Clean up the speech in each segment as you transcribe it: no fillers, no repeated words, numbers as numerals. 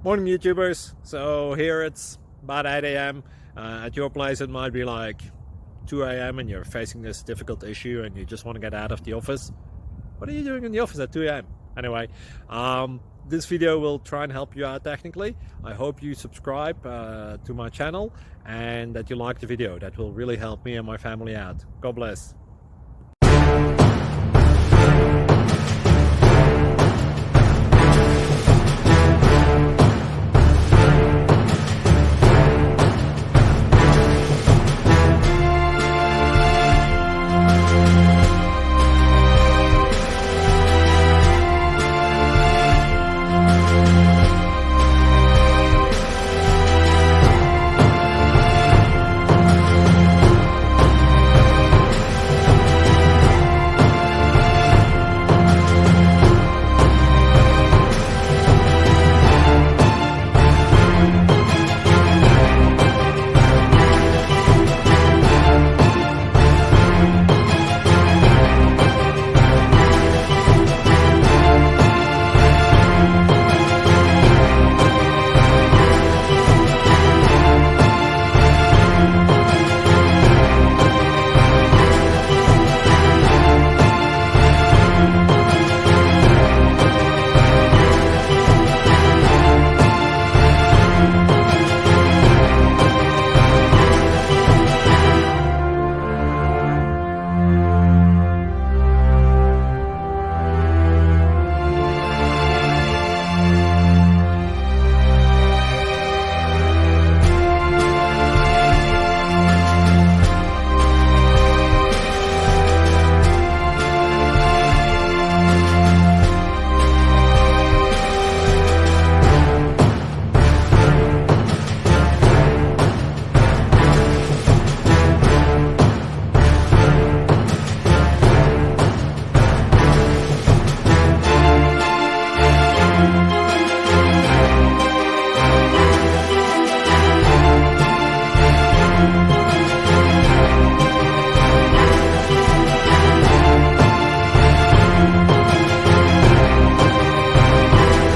Morning YouTubers. So here it's about 8 a.m. At your place it might be like 2 a.m. and you're facing this difficult issue and you just want to get out of the office. What are you doing in the office at 2 a.m.? Anyway, this video will try and help you out technically. I hope you subscribe to my channel and that you like the video. That will really help me and my family out. God bless.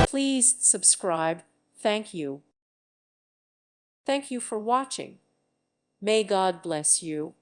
Please subscribe. Thank you. Thank you for watching. May God bless you.